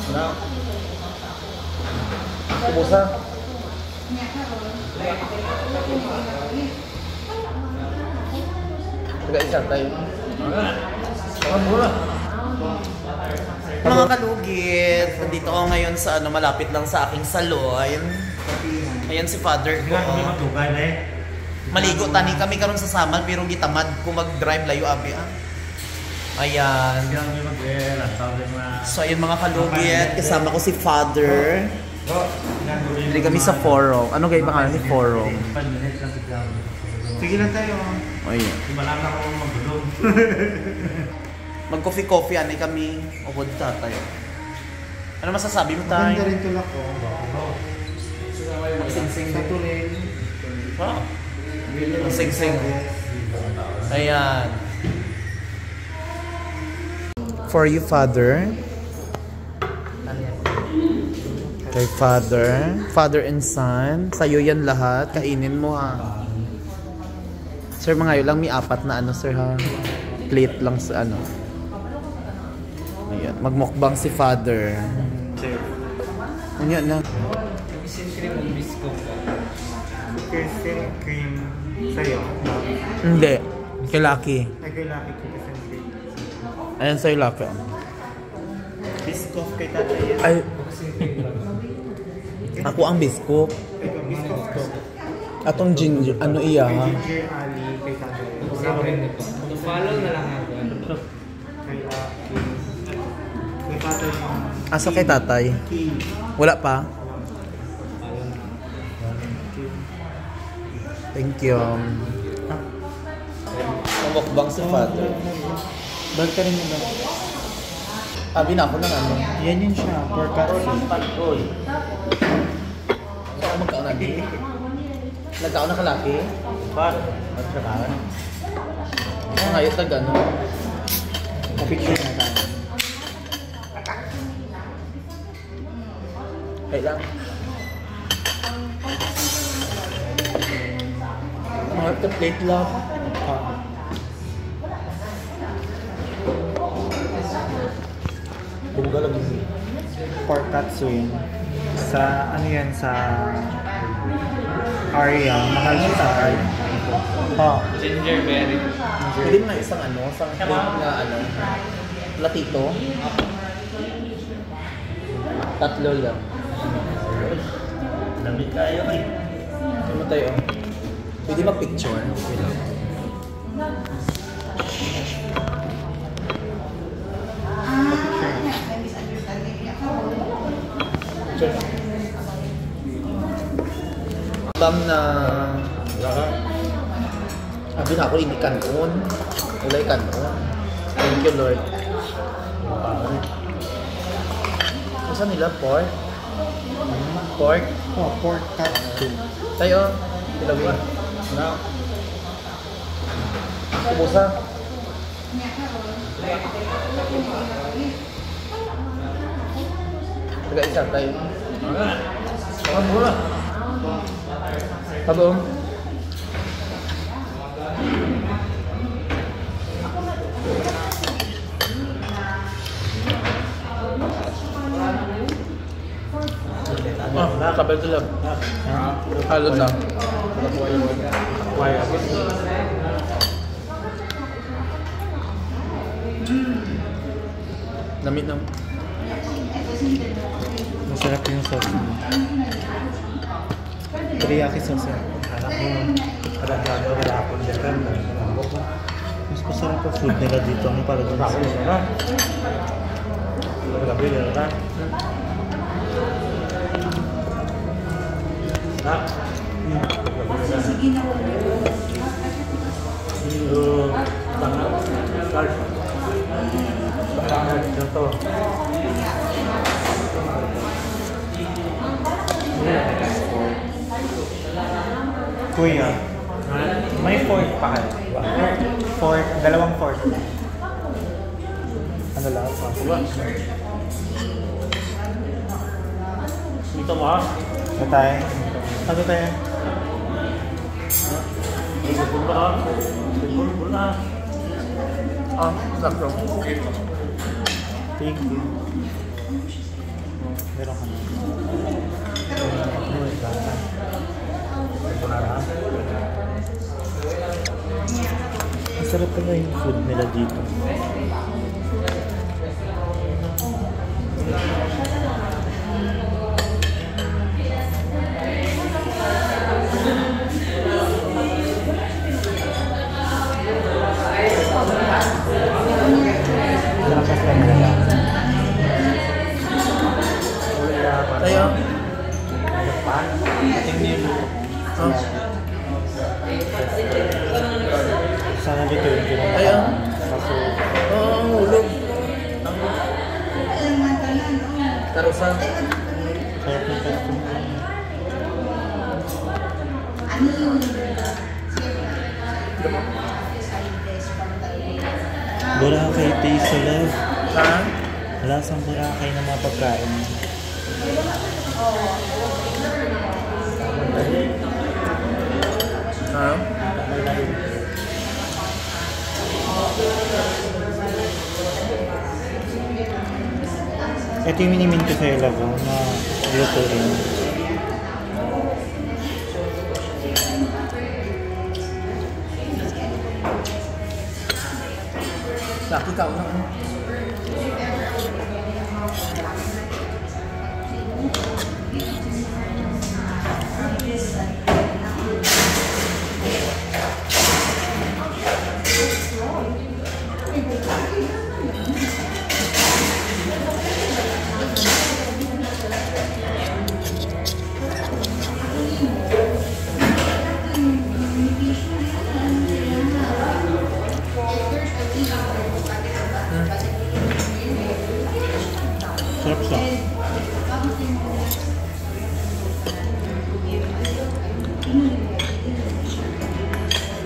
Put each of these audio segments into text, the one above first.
Ano? Kubusa? Taga-isa tayo. Mura. Mga kalugit, nandito ako ngayon sa malapit lang sa aking salon. Ayan si father ko. Maligo tani kami karon sa Samal pero gitamad ko mag-drive layo abi Ayan. So ayun mga kalugit, kasama ko si father. Dili kami sa forum. Ano kayo pangalan ni forum? Sige lang tayo. Ayan. Malaki ako magulong. Mag-coffee anay kami. Upod tayo. Ano masasabi mo tayo? Ganda rin tulak ko. Magsing-sing sa tuloy. Wow. Magsing-sing. Ayan. For you, father. Kay father. Father and son. Sa'yo yan lahat. Kainin mo ha. Sir, mga yun lang. May apat na sir ha. Plate lang sa Ayan. Magmukbang si father. Ayan na. Kissin cream o bisco po? Kissin cream sa'yo? Hindi. Kay Lucky. Ay, kay Lucky ko kissin cream. Ayan sa'yo Lucky. Bisco kay tatay yan. Ay. Ako ang biskup. Ikaw, bisco ko. Atong ginger, iya ha? Ginger ali kay tatay. Follow na lang ako. Kay Lucky. Kay tatay yung... Asa kay tatay? Wala pa? Thank you. Mukbang si father. Bag ka rin mo ba? Sabi na ako ng Yan yun siya, pork katsu. Saan magkaon na di? Nagkaon na kalaki? Ba? Magkakaon. Ngayon Kapicture na tayo. Kaya lang. Mga plate lang. Bungga lang yun. Pork katsu yun. Sa ano yan, sa area. Mahal siya sa area. Ginger berry. Pwede mo na isang isang plate na platito. Tatlo lang. Lamig kayo eh. Ano tayo? Pwede mag-picture. Okay lang. Picture. Bang na... Sabi na ako, hindi kanon. Ulay kanon. Thank you, Lord. Saan nila? Pork? Pork? Oh, pork katsu. Tayo, tilawin. Ano? Kubusa? Taga-isa tayo. Mura. Habong. Kabel ito lang. Halod lang. Lamit na. Masarap yung sauce mo. Teriyaki sauce yan. Mas masarap ang food nila dito. Ang parang ako na. Gabi na na. Kuya, may fork pa kayo? Fork, dalawang fork. Ano lang pa? Dito mo ha? Ano tayo? Ano tayo? Sakto. Thank you. Meron ka na. Masarap pala yung food nila dito. Tayo. Sana dito yung pinaka. Tayo. Kaso, Hulog. Tarusan. sarap na pesto. Boracay taste sa love. Ha? Lasang Boracay na mga pagkain. Ha? Ito yung minimin ko sa'yo, love, na luto rin. Laki ka na. Sarap siya.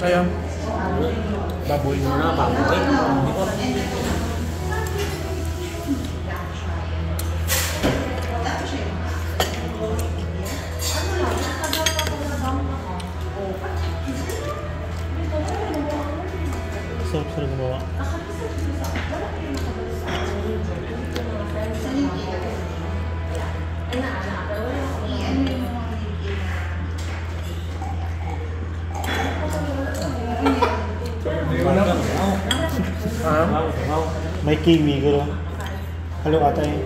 Tayo. Baboy muna, baboy. Sarap gumawa. May kiwi ko. Halo ata yun.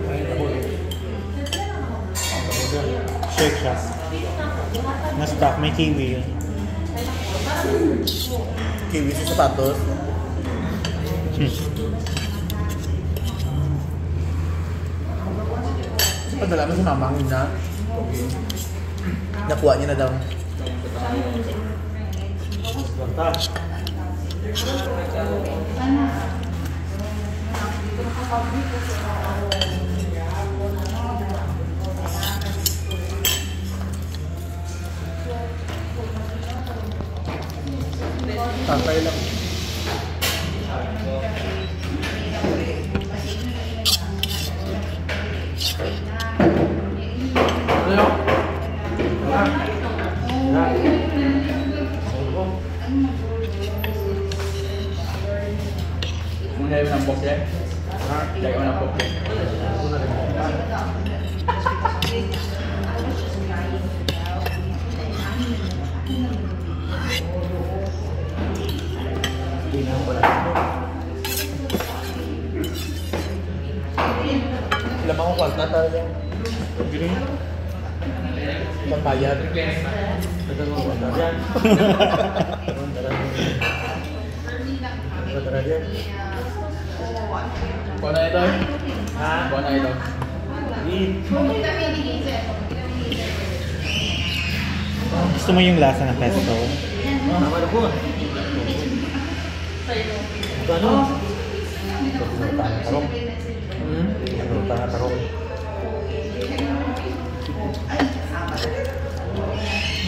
Shake siya. Na-stock, may kiwi yun. Kiwi sa sapatos. Padala mo si mamang na. Nakuha niya na daw. Tatay lang. Muna yung ng box yan? Ha? Lagyan mo ng box yan. Ilang mga kwalta talaga. Gini? Pagbayad. Kuha na ito. Ha? Kuha na ito. Gusto mo yung lasa ng pesto?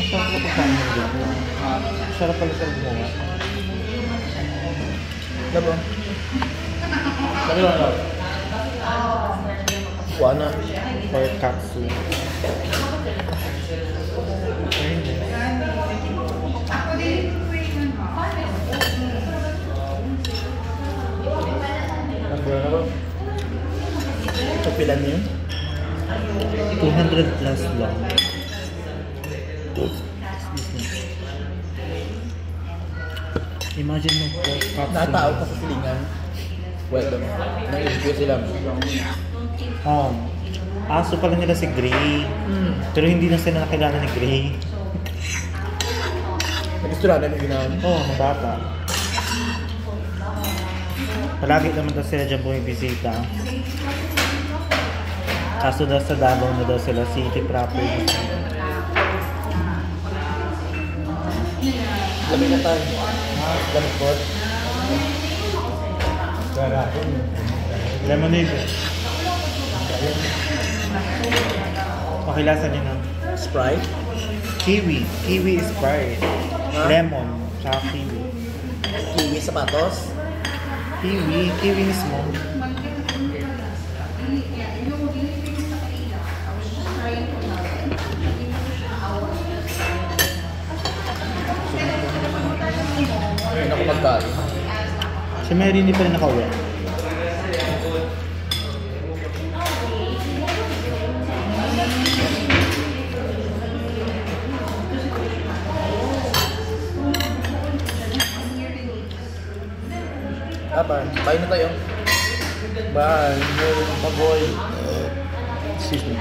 Masarap na pagkain mo dito. Sarap pala sa gumawa. Labo. Sabi mo na. Kuha na. Pork katsu. Kapilan niyo? 200 plus lang. Imagine mo po, Natao pa sa silingan. Welcome. Nag-review sila. Aso pala nila si Gray. Pero hindi na sila nakilala ni Gray. Nag-istorada na ginawa. Oo, bata. Palagi naman daw sila dyan bumibisita. Kaso daw sa Davao na daw sila city proper. Lamig na tayo. Lamig po. Lemonade. Pakilasan niyo na. Sprite. Kiwi. Kiwi Sprite. Lemon. Tsaka kiwi. Kiwi sapatos. Kiwi. Kiwi mismo. Ayun ako magkali. Si Mary hindi pa rin nakauwi. Bye na tayo. Bye. Baboy. Excuse me.